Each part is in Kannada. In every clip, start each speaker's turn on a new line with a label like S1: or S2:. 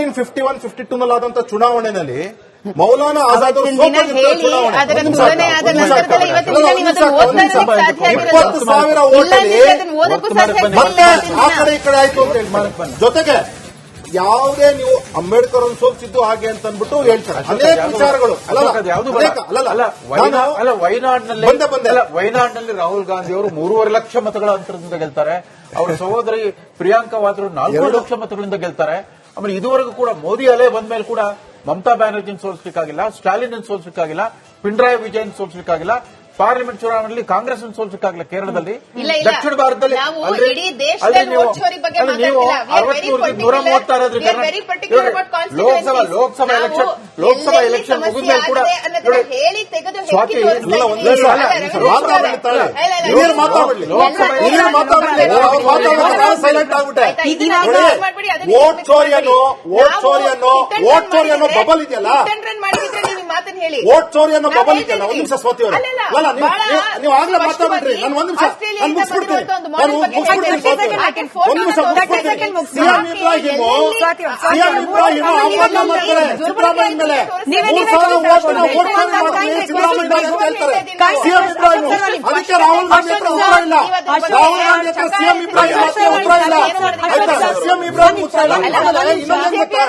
S1: 1951-52 ನಲ್ಲಾದಂತ ಚುನಾವಣೆಯಲ್ಲಿ ಮೌಲಾನಾ ಆಜಾದ್ ಅವರು 20,000 ಓಟಲ್ಲಿ ಮತ್ತೆ ಆ ಕಡೆ ಈ ಕಡೆ ಆಯ್ತು ಅಂತ ಹೇಳಿ, ಜೊತೆಗೆ ಯಾವುದೇ ನೀವು ಅಂಬೇಡ್ಕರ್ ಅನ್ನು ಸೋಲಿಸಿದ್ದು ಹಾಗೆ ಅಂತ ಅಂದ್ಬಿಟ್ಟು ಹೇಳ್ತಾರೆ ಅನೇಕ ವಿಚಾರಗಳು.
S2: ವಯನಾಡ್ನಲ್ಲಿ ರಾಹುಲ್ ಗಾಂಧಿ ಅವರು 3.5 ಲಕ್ಷ ಮತಗಳ ಅಂತರದಿಂದ ಗೆಲ್ತಾರೆ. ಅವರ ಸಹೋದರಿ ಪ್ರಿಯಾಂಕಾ ವಾದ್ರಾ 4 ಲಕ್ಷ ಮತಗಳಿಂದ ಗೆಲ್ತಾರೆ. ಆಮೇಲೆ ಇದುವರೆಗೂ ಕೂಡ ಮೋದಿ ಅಲೆ ಬಂದ ಮೇಲೆ ಕೂಡ ಮಮತಾ ಬ್ಯಾನರ್ಜಿನ ಸೋಲಿಸಲಿಕ್ಕಾಗಿಲ್ಲ, ಸ್ಟಾಲಿನ್ ಸೋಲಿಸಲಿಕ್ಕಾಗಿಲ್ಲ, ಪಿಣರಾಯಿ ವಿಜಯನ್ ಸೋಲಿಸಲಿಕ್ಕಾಗಿಲ್ಲ, ಪಾರ್ಲಿಮೆಂಟ್ ಚುನಾವಣೆಯಲ್ಲಿ ಕಾಂಗ್ರೆಸ್ ಸೋಲಿಸಲಿಕ್ಕಾಗಿಲ್ಲ. ಕೇರಳದಲ್ಲಿ, ದಕ್ಷಿಣ ಭಾರತದಲ್ಲಿ ನೀವು 136 ಲೋಕಸಭಾ ಎಲೆಕ್ಷನ್ ಮುಗಿದ್ಮೇಲೆ ಕೂಡ ಸ್ವಾತಿ
S1: ಸೈಲೆಂಟ್ ಆಗ್ಬಿಟ್ಟೆ. ವೋಟ್ ಚೋರಿಯನ್ನು ಬಬಲ್ ಇದೆಯಲ್ಲ, ವೋಟ್ ಚೋರಿ ಅನ್ನೋ ಬಬಲ್ ಇದೆಯಲ್ಲ. ಒಂದ್ ನಿಮಿಷ ಸ್ವಾತಿ ಅವರು, ನೀವು ಆಗ್ಲೇ ಮಾತಾಡ್ಬಿಟ್ರಿ. ನಾನು ಒಂದ್ ನಿಮಿಷ ಮುಗಿಸ್ಬಿಡ್ತೀನಿ. ಸಿಎಂ ಇಬ್ರಾಹಿಂ ಆಹ್ವಾನ ಮಾಡ್ತಾರೆ ಸಿದ್ದರಾಮಯ್ಯ ಮೇಲೆ. 3,000 ವೋಟ್ ಸಿದ್ದರಾಮಯ್ಯ ಅಂತ ಹೇಳ್ತಾರೆ. ಸಿಎಂ ಇಬ್ರಾಹಿಂ, ಅದಕ್ಕೆ ರಾಹುಲ್ ಗಾಂಧಿ ಹತ್ರ ಉತ್ತರ ಇಲ್ಲ. ರಾಹುಲ್ ಗಾಂಧಿ ಹತ್ರ ಸಿಎಂ ಇಬ್ರಾಹಿಂ ಹತ್ರ ಉತ್ತರ ಇಲ್ಲ. ಆಯ್ತಾ? ಸಿಎಂ ಇಬ್ರಾಹಿಂ ಉತ್ತರ ಇಲ್ಲ. ಇನ್ನೊಂದೇನು ಗೊತ್ತಾ,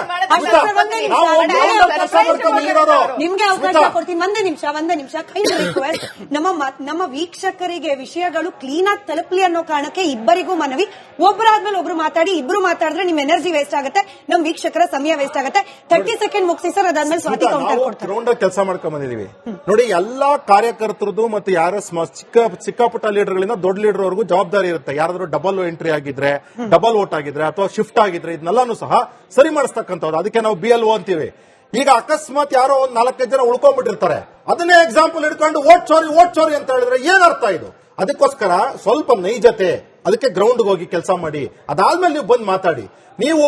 S1: ನಾವು ಕೆಲಸ ಮಾಡ್ಕೊಂಡು ಇರೋರು.
S3: ನಿಮ್ಗೆ ಅವಕಾಶ ಕೊಡ್ತೀನಿ. ಒಂದೇ ನಿಮಿಷ ಕೈ ರಿಕ್ವೆಸ್ಟ್. ನಮ್ಮ ವೀಕ್ಷಕರಿಗೆ ವಿಷಯಗಳು ಕ್ಲೀನ್ ಆಗಿ ತಲುಪಲಿ ಅನ್ನೋ ಕಾರಣಕ್ಕೆ ಇಬ್ಬರಿಗೂ ಮನವಿ. ಒಬ್ಬರಾದ್ಮೇಲೆ ಒಬ್ರು ಮಾತಾಡಿ, ಇಬ್ರು ಮಾತಾಡಿದ್ರೆ ನಿಮ್ ಎನರ್ಜಿ ವೇಸ್ಟ್ ಆಗುತ್ತೆ, ನಮ್ ವೀಕ್ಷಕರ ಸಮಯ ವೇಸ್ಟ್ ಆಗುತ್ತೆ. 30 ಸೆಕೆಂಡ್ ಮುಗಿಸಿ ಸರ್, ಅದಾದ್ಮೇಲೆ ಸ್ವಾತಿ ಕೌಂಟರ್ ಕೊಡ್ತಾರೆ.
S1: ಗ್ರೌಂಡ್ ಕೆಲಸ ಮಾಡ್ಕೊಂಡ್ ಬಂದಿದೀವಿ ನೋಡಿ. ಎಲ್ಲಾ ಕಾರ್ಯಕರ್ತರದ್ದು ಮತ್ತೆ ಯಾರ ಚಿಕ್ಕಪುಟ್ಟ ಲೀಡರ್ಗಳಿಂದ ದೊಡ್ಡ ಲೀಡರ್ ವರೆಗೂ ಜವಾಬ್ದಾರಿ ಇರುತ್ತೆ. ಯಾರಾದ್ರೂ ಡಬಲ್ ಎಂಟ್ರಿ ಆಗಿದ್ರೆ, ಡಬಲ್ ವೋಟ್ ಆಗಿದ್ರೆ ಅಥವಾ ಶಿಫ್ಟ್ ಆಗಿದ್ರೆ ಇದನ್ನೆಲ್ಲಾನು ಸಹ ಸರಿ ಮಾಡಿಸ್ತಕ್ಕಂಥವ್ರು. ಅದಕ್ಕೆ ನಾವು BLO ಅಂತೀವಿ. ಈಗ ಅಕಸ್ಮಾತ್ ಯಾರೋ ಒಂದ್ 4-5 ಜನ ಉಳ್ಕೊಂಡ್ಬಿಟ್ಟಿರ್ತಾರೆ, ಅದನ್ನೇ ಎಕ್ಸಾಂಪಲ್ ಹಿಡ್ಕೊಂಡು ವೋಟ್ ಚೋರಿ ಅಂತ ಹೇಳಿದ್ರೆ ಏನರ್ಥ ಇದು? ಅದಕ್ಕೋಸ್ಕರ ಸ್ವಲ್ಪ ನೈಜತೆ, ಅದಕ್ಕೆ ಗ್ರೌಂಡ್ಗೆ ಹೋಗಿ ಕೆಲಸ ಮಾಡಿ, ಅದಾದ್ಮೇಲೆ ನೀವು ಬಂದು ಮಾತಾಡಿ. ನೀವು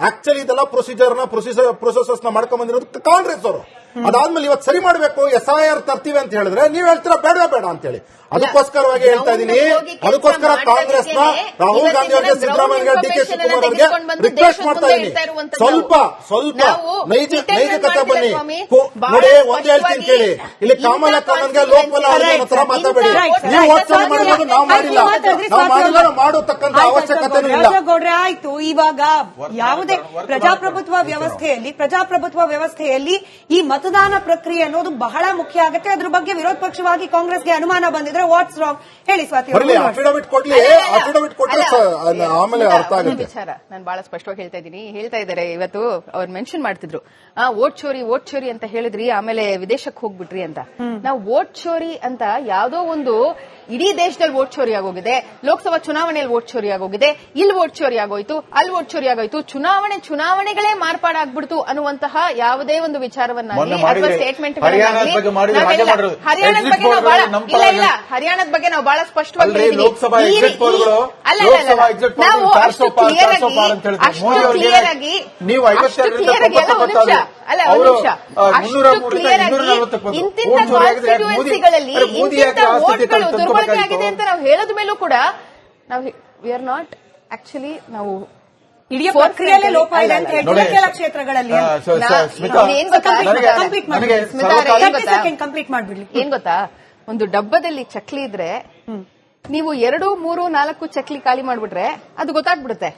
S1: ಆಕ್ಚುಲಿ ಇದೆಲ್ಲ ಪ್ರೊಸೆಸರ್ಸ್ ನ ಮಾಡ್ಕೊಂಡ್ ಬಂದಿರೋದು ಕಾಂಗ್ರೆಸ್ ಅವರು. ಅದಾದ್ಮೇಲೆ ಇವತ್ತು ಸರಿ ಮಾಡಬೇಕು, SIR ತರ್ತೀವಿ ಅಂತ ಹೇಳಿದ್ರೆ ನೀವು ಹೇಳ್ತೀರಾ ಬೇಡ ಅಂತ ಹೇಳಿ. ಅದಕ್ಕೋಸ್ಕರವಾಗಿ ಹೇಳ್ತಾ ಇದ್ದೀನಿ. ಅದಕ್ಕೋಸ್ಕರ ಕಾಂಗ್ರೆಸ್ ನ ರಾಹುಲ್ ಗಾಂಧಿ ಅವರಿಗೆ, ಸಿದ್ದರಾಮಯ್ಯ, DK ಶಿವಕುಮಾರ್ ಅವರಿಗೆ ರಿಕ್ವೆಸ್ಟ್ ಮಾಡ್ತಾ ಇದ್ದೀನಿ, ಸ್ವಲ್ಪ ನೈತಿಕತೆ ಬನ್ನಿ. ನೋಡಿ, ಒಂದ್ ಹೇಳ್ತೀನಿ ಕೇಳಿ, ಇಲ್ಲಿ ಕಾಮಲಕ್ಕನಿಗೆ ಲೋಕಪಾಲ ಹತ್ರ ಮಾತಾಡಬೇಡಿ. ನೀವು ವೋಟ್ ಮಾಡಿರೋದು ನಾವು ಮಾಡಿಲ್ಲ, ನಾವು ಮಾಡತಕ್ಕಂತ ಅವಶ್ಯಕತೆ ಇಲ್ಲ.
S3: ರಾಜಗೌಡ್ರೆ ಆಯ್ತು. ಇವಾಗ ಯಾವುದೇ ಪ್ರಜಾಪ್ರಭುತ್ವ ವ್ಯವಸ್ಥೆಯಲ್ಲಿ ಈ ಮತದಾನ ಪ್ರಕ್ರಿಯೆ ಅನ್ನೋದು ಬಹಳ ಮುಖ್ಯ ಆಗುತ್ತೆ. ಅದ್ರ ಬಗ್ಗೆ ವಿರೋಧ ಪಕ್ಷವಾಗಿ ಕಾಂಗ್ರೆಸ್ಗೆ ಅನುಮಾನ ಬಂದಿದ್ರೆ ವಾಟ್ಸ್ ರಾಂಗ್ ಹೇಳಿ ಸ್ವಾತಿ.
S1: ಅಫಿಡವಿಟ್ ಕೊಟ್ರೆ ಆಮೇಲೆ ಅರ್ಥ ಆಗುತ್ತೆ.
S4: ವಿಚಾರ ನಾನು ಬಹಳ ಸ್ಪಷ್ಟವಾಗಿ ಹೇಳ್ತಾ ಇದ್ದಾರೆ. ಇವತ್ತು ಅವ್ರು ಮೆನ್ಷನ್ ಮಾಡ್ತಿದ್ರು, ವೋಟ್ ಚೋರಿ ಅಂತ ಹೇಳಿದ್ರಿ, ಆಮೇಲೆ ವಿದೇಶಕ್ಕೆ ಹೋಗ್ಬಿಟ್ರಿ ಅಂತ. ನಾವು ವೋಟ್ ಚೋರಿ ಅಂತ ಯಾವ್ದೋ ಒಂದು ಇಡೀ ದೇಶದಲ್ಲಿ ವೋಟ್ ಚೋರಿ ಆಗೋಗಿದೆ, ಲೋಕಸಭಾ ಚುನಾವಣೆಯಲ್ಲಿ ವೋಟ್ ಚೋರಿ ಆಗೋಗಿದೆ, ಇಲ್ಲಿ ವೋಟ್ ಚೋರಿ ಆಗೋಯ್ತು, ಅಲ್ಲಿ ವೋಟ್ ಚೋರಿ ಆಗೋಯ್ತು, ಚುನಾವಣೆಗಳೇ ಮಾರ್ಪಾಡಾಗ್ಬಿಡ್ತು ಅನ್ನುವಂತಹ ಯಾವುದೇ ಒಂದು ವಿಚಾರವನ್ನಾಗಲಿ ಅಥವಾ ಸ್ಟೇಟ್ಮೆಂಟ್ ಹರಿಯಾಣದ ಬಗ್ಗೆ ನಾವು ಬಹಳ ಸ್ಪಷ್ಟವಾಗಿ ದುರ್ಬಳಕೆ ಆಗಿದೆ ಅಂತ ನಾವು ಹೇಳದ ಮೇಲೂ ಕೂಡ ನಾವು ವಿ ಆರ್ ನಾಟ್ ಆಕ್ಚುಲಿ ನಾವು
S3: ಇಡೀ ಪ್ರಕ್ರಿಯೆಯಲ್ಲೇ ಲೋಪ ಇದೆ ಅಂತ ಹೇಳಿ ಕೆಲ ಕ್ಷೇತ್ರಗಳಲ್ಲಿ ಕಂಪ್ಲೀಟ್ ಮಾಡ್ಬಿಡ್ಲಿ.
S4: ಏನ್ ಗೊತ್ತಾ, ಒಂದು ಡಬ್ಬದಲ್ಲಿ ಚಕ್ಲಿ ಇದ್ರೆ ನೀವು 2, 3, 4 ಚಕ್ಲಿ ಖಾಲಿ ಮಾಡ್ಬಿಟ್ರೆ ಅದು ಗೊತ್ತಾಗ್ಬಿಡುತ್ತೆ.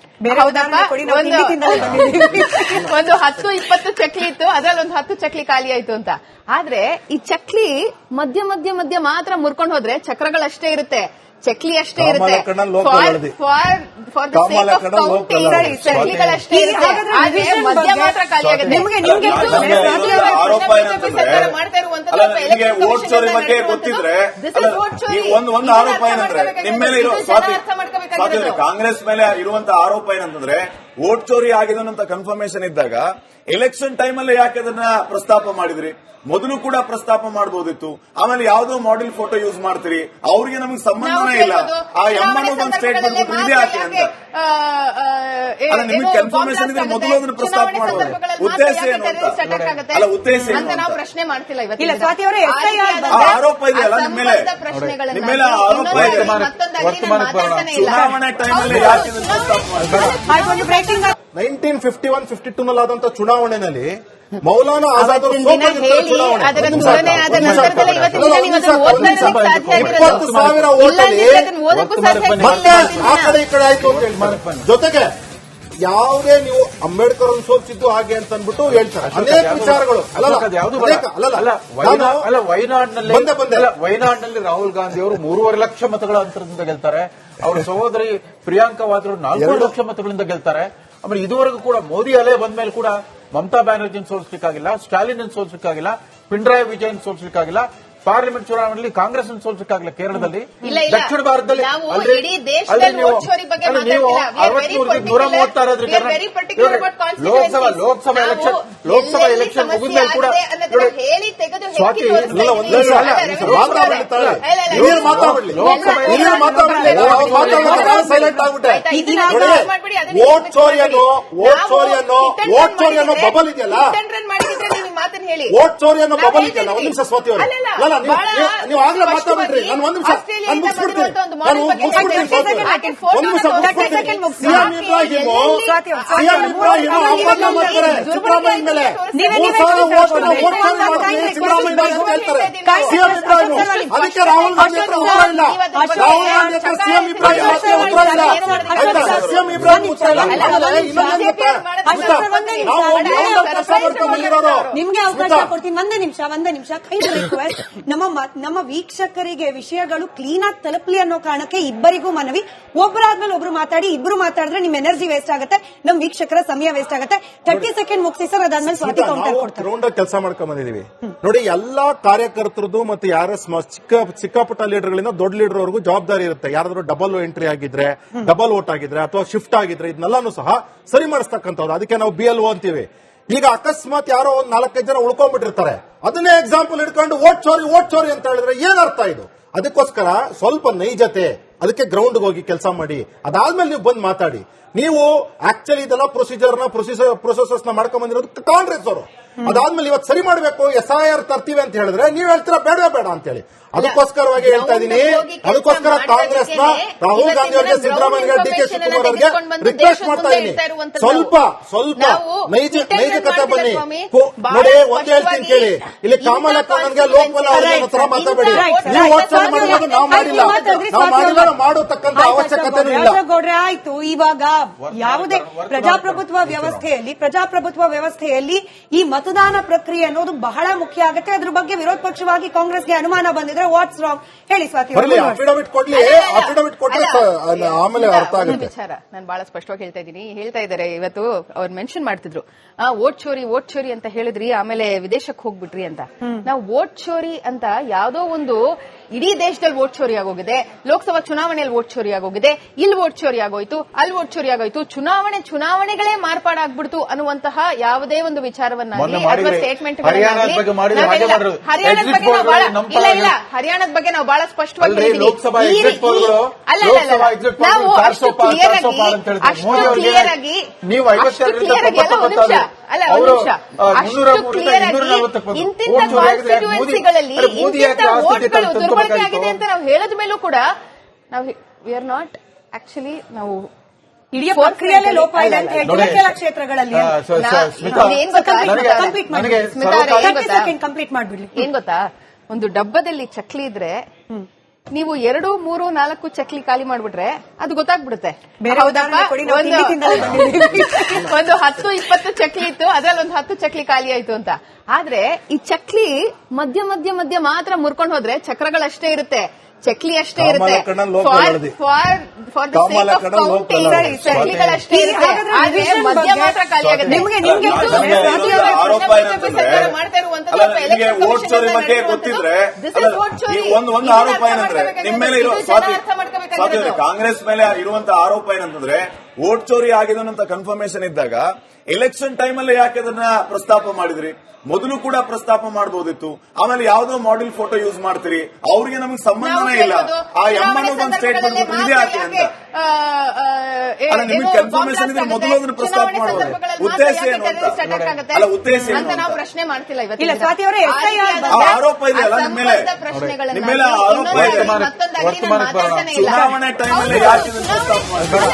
S4: ಒಂದು 10-20 ಚಕ್ಲಿ ಇತ್ತು, ಅದ್ರಲ್ಲಿ ಒಂದು 10 ಚಕ್ಲಿ ಖಾಲಿ ಆಯ್ತು ಅಂತ. ಆದ್ರೆ ಈ ಚಕ್ಲಿ ಮಧ್ಯ ಮಾತ್ರ ಮುರ್ಕೊಂಡು ಹೋದ್ರೆ ಚಕ್ರಗಳಷ್ಟೇ ಇರುತ್ತೆ, ಚಕ್ಲಿ ಅಷ್ಟೇ ಇರುತ್ತೆ. ಚಕ್ಲಿಗಳಷ್ಟೇ ಇರುತ್ತೆ, ಮಧ್ಯ ಮಾತ್ರ ಖಾಲಿ ಆಗುತ್ತೆ.
S5: ವೋಟ್ ಚೋರಿ ಬಗ್ಗೆ ಗೊತ್ತಿದ್ರೆ ಒಂದು ಆರೋಪ ಏನಂದ್ರೆ ನಿಮ್ಮ ಮೇಲೆ ಇರೋ ಕಾಂಗ್ರೆಸ್ ಮೇಲೆ ಇರುವಂತಹ ಆರೋಪ ಏನಂತಂದ್ರೆ ವೋಟ್ ಚೋರಿ ಆಗಿದೆ ಅಂತ ಕನ್ಫರ್ಮೇಶನ್ ಇದ್ದಾಗ ಎಲೆಕ್ಷನ್ ಟೈಮ್ ಅಲ್ಲಿ ಯಾಕೆ ಅದನ್ನ ಪ್ರಸ್ತಾಪ ಮಾಡಿದ್ರಿ? ಮೊದಲು ಕೂಡ ಪ್ರಸ್ತಾಪ ಮಾಡಬಹುದಿತ್ತು. ಆಮೇಲೆ ಯಾವ್ದೋ ಮಾಡೆಲ್ ಫೋಟೋ ಯೂಸ್ ಮಾಡ್ತೀರಿ, ಅವ್ರಿಗೆ ನಮಗೆ ಸಂಬಂಧನೇ ಇಲ್ಲ. ಆ ಒಂದು ಸ್ಟೇಟ್ಮೆಂಟ್ ಇದೇ ಯಾಕೆ ಅಂತ ನಿಮಗೆ ಕನ್ಫರ್ಮೇಶನ್ ಇದ್ರೆ ಮೊದಲು ಅದನ್ನು ಪ್ರಸ್ತಾಪ ಮಾಡಬಹುದು. ಉದ್ದೇಶ ಏನು ಅಲ್ಲ, ಉದ್ದೇಶ
S4: ನಾವು ಪ್ರಶ್ನೆ ಮಾಡ್ತಿಲ್ಲ.
S5: ಆರೋಪ ಇದೆಯಲ್ಲ ನಿಮ್ಮ ಮೇಲೆ ಆರೋಪ ಇದೆ. ಚುನಾವಣೆ ಟೈಮ್ ಅಲ್ಲಿ ಯಾಕೆ ಪ್ರಸ್ತಾಪ ಮಾಡಿದ್ರೆ
S3: ಬ್ರೇಕಿಂಗ್
S1: 1951-52 ನಲ್ಲಾದಂತ ಚುನಾವಣೆಯಲ್ಲಿ ಮೌಲಾನಾ ಆಜಾದ್ ಅವರು
S4: ಹೇಳಿ ಅದರ ತುಲನೆ ಆದ ನಂತರದಲ್ಲೇ ಇವತ್ತಿನ ದಿನ ನೀವು ಅದನ್ನು ಓದ್ಕೊಳ್ಳೋದಕ್ಕೆ ಸಾಧ್ಯ ಆಗಿರೋದು.
S1: 20,000 ಓಟಲ್ಲಿ
S4: ಇಲ್ಲಾಂದಿದ್ರೆ ಅದನ್ನು ಓದಕ್ಕೂ ಸಾಧ್ಯ ಆಗಿಲ್ಲ.
S1: ಮತ್ತೆ ಆ ಕಡೆ ಈ ಕಡೆ ಆಯ್ತು ಅಂತ ಹೇಳ್ತಾರೆ. ಜೊತೆಗೆ ಯಾವುದೇ ನೀವು ಅಂಬೇಡ್ಕರ್ ಅನ್ನು ಸೋಲಿಸಿದ್ದು ಹಾಗೆ ಅಂತ ಅಂದ್ಬಿಟ್ಟು ಹೇಳ್ತಾರೆ ಅನೇಕ ವಿಚಾರಗಳು.
S2: ವಯನಾಡ್ನಲ್ಲಿ ರಾಹುಲ್ ಗಾಂಧಿ ಅವರು 3.5 ಲಕ್ಷ ಮತಗಳ ಅಂತರದಿಂದ ಗೆಲ್ತಾರೆ. ಅವರ ಸಹೋದರಿ ಪ್ರಿಯಾಂಕಾ ವಾದ್ರಾ 4 ಲಕ್ಷ ಮತಗಳಿಂದ ಗೆಲ್ತಾರೆ. ಆಮೇಲೆ ಇದುವರೆಗೂ ಕೂಡ ಮೋದಿ ಅಲೆ ಬಂದ ಮೇಲೆ ಕೂಡ ಮಮತಾ ಬ್ಯಾನರ್ಜಿನ ಸೋಲಿಸಲಿಕ್ಕಾಗಿಲ್ಲ, ಸ್ಟಾಲಿನ್ ಸೋಲಿಸಲಿಕ್ಕಾಗಿಲ್ಲ, ಪಿಣರಾಯಿ ವಿಜಯನ್ ಸೋಲಿಸಲಿಕ್ಕಾಗಿಲ್ಲ, ಪಾರ್ಲಿಮೆಂಟ್ ಚುನಾವಣೆಯಲ್ಲಿ ಕಾಂಗ್ರೆಸ್ ಸೋಲಿಸಲಿಕ್ಕಾಗಿಲ್ಲ. ಕೇರಳದಲ್ಲಿ, ದಕ್ಷಿಣ ಭಾರತದಲ್ಲಿ ನೀವು 136 ಲೋಕಸಭಾ ಎಲೆಕ್ಷನ್ ಮುಗಿದ ಕೂಡ ಸ್ವಾತಿ
S1: ಸೈಲೆಂಟ್ ಆಗ್ಬಿಟ್ಟೆ. ವೋಟ್ ಚೋರಿಯನ್ನು ಬಬಲ್ ಇದೆಯಲ್ಲ, ವೋಟ್ ಚೋರಿಯನ್ನು ಬಬಲ್ ಇದೆಯಲ್ಲ. ಒಂದ್ ನಿಮಿಷ ಸ್ವಾತಿ ಅವರು, ನೀವು ಆಗ್ಲೇ ಮಾತಾಡ್ಬಿಟ್ರಿ. ನಾನು ಒಂದ್ ನಿಮಿಷ ಮುಗಿಸ್ಬಿಡ್ತೀನಿ. ಸಿಎಂ ಇಬ್ರಾಹಿಂ ಆಹ್ವಾನ ಮಾಡ್ತಾರೆ ಸಿದ್ದರಾಮಯ್ಯ ಮೇಲೆ. 3,000 ವೋಟ್ ಮಾಡ್ತೀನಿ ಸಿದ್ದರಾಮಯ್ಯ ಅಂತ ಹೇಳ್ತಾರೆ ಸಿಎಂ ಇಬ್ರಾಹಿಂ. ಅದಕ್ಕೆ ರಾಹುಲ್ ಗಾಂಧಿ ಹತ್ರ ಉತ್ತರ ಇಲ್ಲ. ರಾಹುಲ್ ಗಾಂಧಿ ಹತ್ರ ಸಿಎಂ ಇಬ್ರಾಹಿಂ ಹತ್ರ ಉತ್ತರ ಇಲ್ಲ. ಆಯ್ತಾ? ಸಿಎಂ ಇಬ್ರಾಹಿಂ ಉತ್ತರ ಇಲ್ಲ.
S3: ನಿಮ್ಗೆ ಅವಕಾಶ ಕೊಡ್ತೀನಿ. ಒಂದೇ ನಿಮಿಷ ಕೈಂಡ್ ರಿಕ್ವೆಸ್ಟ್. ನಮ್ಮ ವೀಕ್ಷಕರಿಗೆ ವಿಷಯಗಳು ಕ್ಲೀನ್ ಆಗಿ ತಲುಪಲಿ ಅನ್ನೋ ಕಾರಣಕ್ಕೆ ಇಬ್ಬರಿಗೂ ಮನವಿ. ಒಬ್ಬರಾದ್ಮೇಲೆ ಒಬ್ರು ಮಾತಾಡಿ, ಇಬ್ರು ಮಾತಾಡಿದ್ರೆ ನಿಮ್ ಎನರ್ಜಿ ವೇಸ್ಟ್ ಆಗುತ್ತೆ, ನಮ್ ವೀಕ್ಷಕರ ಸಮಯ ವೇಸ್ಟ್ ಆಗುತ್ತೆ. 30 ಸೆಕೆಂಡ್ ಮುಗಿಸಿ ಸರ್, ಅದಾದ್ಮೇಲೆ ಸ್ವಾತಿ ಕೌಂಟರ್ ಕೊಡ್ತಾರೆ.
S1: ಗ್ರೌಂಡ್ ಕೆಲಸ ಮಾಡ್ಕೊಂಡ್ ಬಂದಿದೀವಿ ನೋಡಿ. ಎಲ್ಲಾ ಕಾರ್ಯಕರ್ತರದ್ದು ಮತ್ತೆ ಯಾರ ಚಿಕ್ಕ ಪುಟ್ಟ ಲೀಡರ್ಗಳಿಂದ ದೊಡ್ಡ ಲೀಡರ್ ವರೆಗೂ ಜವಾಬ್ದಾರಿ ಇರುತ್ತೆ. ಯಾರಾದ್ರೂ ಡಬಲ್ ಎಂಟ್ರಿ ಆಗಿದ್ರೆ, ಡಬಲ್ ವೋಟ್ ಆಗಿದ್ರೆ ಅಥವಾ ಶಿಫ್ಟ್ ಆಗಿದ್ರೆ ಇದನ್ನೆಲ್ಲಾನು ಸಹ ಸರಿ ಮಾಡಿಸ್ತಕ್ಕಂಥದ್ದು. ಅದಕ್ಕೆ ನಾವು BLO ಅಂತೀವಿ. ಈಗ ಅಕಸ್ಮಾತ್ ಯಾರೋ ಒಂದ್ 4-5 ಜನ ಉಳ್ಕೊಂಡ್ಬಿಟ್ಟಿರ್ತಾರೆ, ಅದನ್ನೇ ಎಕ್ಸಾಂಪಲ್ ಇಟ್ಕೊಂಡು ವೋಟ್ ಚೋರಿ ಅಂತ ಹೇಳಿದ್ರೆ ಏನ್ ಅರ್ಥ ಇದು? ಅದಕ್ಕೋಸ್ಕರ ಸ್ವಲ್ಪ ನೈಜತೆ, ಅದಕ್ಕೆ ಗ್ರೌಂಡ್ಗೆ ಹೋಗಿ ಕೆಲಸ ಮಾಡಿ, ಅದಾದ್ಮೇಲೆ ನೀವು ಬಂದು ಮಾತಾಡಿ. ನೀವು ಆಕ್ಚುಲಿ ಇದೆಲ್ಲ ಪ್ರೊಸೆಸರ್ಸ್ ನ ಮಾಡ್ಕೊಂಡ್ ಬಂದಿರೋದು ಕಾಂಗ್ರೆಸ್ ಅವರು. ಅದಾದ್ಮೇಲೆ ಇವತ್ತು ಸರಿ ಮಾಡಬೇಕು, SIR ತರ್ತೀವಿ ಅಂತ ಹೇಳಿದ್ರೆ ನೀವು ಹೇಳ್ತೀರಾ ಬೇಡ ಅಂತ ಹೇಳಿ. ಅದಕ್ಕೋಸ್ಕರವಾಗಿ ಹೇಳ್ತಾ ಇದ್ದೀನಿ. ಅದಕ್ಕೋಸ್ಕರ ಕಾಂಗ್ರೆಸ್ ನ ರಾಹುಲ್ ಗಾಂಧಿ ಅವರಿಗೆ, ಸಿದ್ದರಾಮಯ್ಯ, DK ಶಿವಕುಮಾರ್ ಅವರಿಗೆ ರಿಕ್ವೆಸ್ಟ್ ಮಾಡ್ತಾ ಇದ್ದೀನಿ, ಸ್ವಲ್ಪ ನೈತಿಕತೆ ಬನ್ನಿ. ನೋಡಿ, ಒಂದ್ ಹೇಳ್ತೀನಿ ಕೇಳಿ. ಇಲ್ಲಿ ಕಾಮಲ ಕಣ್ಣನ್ಗೆ ಲೋಕಪಾಲ ಅವ್ರ ಹತ್ರ ಮಾತಾಡಬೇಡಿ. ನೀವು ವೋಟ್ ಮಾಡಿರೋದು ನಾವು ಮಾಡಿಲ್ಲ, ನಾವು ಮಾಡತಕ್ಕಂತ ಅವಶ್ಯಕತೆ ಇಲ್ಲ.
S3: ಗೌಡ್ರೆ ಆಯ್ತು. ಇವಾಗ ಯಾವುದೇ ಪ್ರಜಾಪ್ರಭುತ್ವ ವ್ಯವಸ್ಥೆಯಲ್ಲಿ ಈ ಮತದಾನ ಪ್ರಕ್ರಿಯೆ ಅನ್ನೋದು ಬಹಳ ಮುಖ್ಯ ಆಗುತ್ತೆ. ಅದ್ರ ಬಗ್ಗೆ ವಿರೋಧ ಪಕ್ಷವಾಗಿ ಕಾಂಗ್ರೆಸ್ಗೆ ಅನುಮಾನ ಬಂದಿದ್ರೆ ವಾಟ್ಸ್ ರಾಂಗ್ ಹೇಳಿ ಸ್ವಾತಿ.
S1: ಅಫಿಡವಿಟ್ ಕೊಟ್ರೆ ಆಮೇಲೆ ಅರ್ಥ ಆಗುತ್ತೆ.
S4: ವಿಚಾರ ನಾನು ಬಹಳ ಸ್ಪಷ್ಟವಾಗಿ ಹೇಳ್ತಾ ಇದ್ದಾರೆ. ಇವತ್ತು ಅವ್ರು ಮೆನ್ಷನ್ ಮಾಡ್ತಿದ್ರು, ವೋಟ್ ಚೋರಿ ಅಂತ ಹೇಳಿದ್ರಿ, ಆಮೇಲೆ ವಿದೇಶಕ್ಕೆ ಹೋಗ್ಬಿಟ್ರಿ ಅಂತ. ನಾವು ವೋಟ್ ಚೋರಿ ಅಂತ ಯಾವ್ದೋ ಒಂದು ಇಡೀ ದೇಶದಲ್ಲಿ ವೋಟ್ ಚೋರಿ ಆಗೋಗಿದೆ, ಲೋಕಸಭಾ ಚುನಾವಣೆಯಲ್ಲಿ ವೋಟ್ ಚೋರಿ ಆಗೋಗಿದೆ, ಇಲ್ಲಿ ವೋಟ್ ಚೋರಿ ಆಗೋಯ್ತು, ಅಲ್ಲಿ ವೋಟ್ ಚೋರಿ ಆಗೋಯ್ತು, ಚುನಾವಣೆಗಳೇ ಮಾರ್ಪಾಡಾಗ್ಬಿಡ್ತು ಅನ್ನುವಂತಹ ಯಾವುದೇ ಒಂದು ವಿಚಾರವನ್ನ ಸ್ಟೇಟ್ಮೆಂಟ್ ಹರಿಯಾಣದ ಬಗ್ಗೆ ನಾವು ಬಹಳ ಸ್ಪಷ್ಟವಾಗಿ ದುರ್ಬಳಕೆ ಆಗಿದೆ ಅಂತ ನಾವು ಹೇಳದ ಮೇಲೂ ಕೂಡ ನಾವು ವಿ ಆರ್ ನಾಟ್ ಆಕ್ಚುಲಿ ನಾವು
S3: ಇಡೀ ಪ್ರಕ್ರಿಯೆಯಲ್ಲೇ ಲೋಪ ಇದೆ ಅಂತ ಹೇಳ್ತೀವಿ ಕೆಲ ಕ್ಷೇತ್ರಗಳಲ್ಲಿ. ಕಂಪ್ಲೀಟ್ ಮಾಡ್ಬಿಡ್ಲಿ.
S4: ಏನ್ ಗೊತ್ತಾ, ಒಂದು ಡಬ್ಬದಲ್ಲಿ ಚಕ್ಲಿ ಇದ್ರೆ ನೀವು 2, 3, 4 ಚಕ್ಲಿ ಖಾಲಿ ಮಾಡ್ಬಿಟ್ರೆ ಅದು ಗೊತ್ತಾಗ್ಬಿಡುತ್ತೆ. ಒಂದು 10-20 ಚಕ್ಲಿ ಇತ್ತು, ಅದ್ರಲ್ಲಿ ಒಂದು 10 ಚಕ್ಲಿ ಖಾಲಿ ಆಯ್ತು ಅಂತ. ಆದ್ರೆ ಈ ಚಕ್ಲಿ ಮಧ್ಯ ಮಾತ್ರ ಮುರ್ಕೊಂಡು ಹೋದ್ರೆ ಚಕ್ರಗಳಷ್ಟೇ ಇರುತ್ತೆ, ಚಕ್ಲಿ ಅಷ್ಟೇ ಇರುತ್ತೆ. ಚಕ್ಲಿಗಳಷ್ಟೇ ಇರುತ್ತೆ, ಆದ್ರೆ ಮಧ್ಯ ಮಾತ್ರ ಖಾಲಿ ಆಗುತ್ತೆ.
S5: ವೋಟ್ ಚೋರಿ ಬಗ್ಗೆ ಗೊತ್ತಿದ್ರೆ ಒಂದು ಆರೋಪ ಏನಂದ್ರೆ ನಿಮ್ಮ ಮೇಲೆ ಇರೋ ಕಾಂಗ್ರೆಸ್ ಮೇಲೆ ಇರುವಂತಹ ಆರೋಪ ಏನಂತಂದ್ರೆ ವೋಟ್ ಚೋರಿ ಆಗಿದೆ ಅಂತ ಕನ್ಫರ್ಮೇಶನ್ ಇದ್ದಾಗ ಎಲೆಕ್ಷನ್ ಟೈಮ್ ಅಲ್ಲಿ ಯಾಕೆ ಅದನ್ನ ಪ್ರಸ್ತಾಪ ಮಾಡಿದ್ರಿ? ಮೊದಲು ಕೂಡ ಪ್ರಸ್ತಾಪ ಮಾಡಬಹುದಿತ್ತು. ಆಮೇಲೆ ಯಾವ್ದೋ ಮಾಡೆಲ್ ಫೋಟೋ ಯೂಸ್ ಮಾಡ್ತೀರಿ, ಅವ್ರಿಗೆ ನಮಗೆ ಸಂಬಂಧನೇ ಇಲ್ಲ. ಆ ಒಂದು ಸ್ಟೇಟ್ಮೆಂಟ್ ಇದೇ ಯಾಕೆ ಅಂತ ನಿಮಗೆ ಕನ್ಫರ್ಮೇಶನ್ ಇದ್ರೆ ಮೊದಲು ಅದನ್ನು ಪ್ರಸ್ತಾಪ ಮಾಡಬಹುದು. ಉದ್ದೇಶ ಏನು ಅಂತ ಅಲ್ಲ, ಉದ್ದೇಶ
S4: ಅಂತ ನಾವು ಪ್ರಶ್ನೆ ಮಾಡ್ತಿಲ್ಲ.
S5: ಆರೋಪ ಇದೆ ಅಲ್ಲ ನಿಮ್ಮ ಮೇಲೆ ಆರೋಪ ಇದೆ. ಚುನಾವಣೆ ಟೈಮ್ ಅಲ್ಲಿ ಯಾಕೆ ಪ್ರಸ್ತಾಪ ಮಾಡ್ತಾರೆ?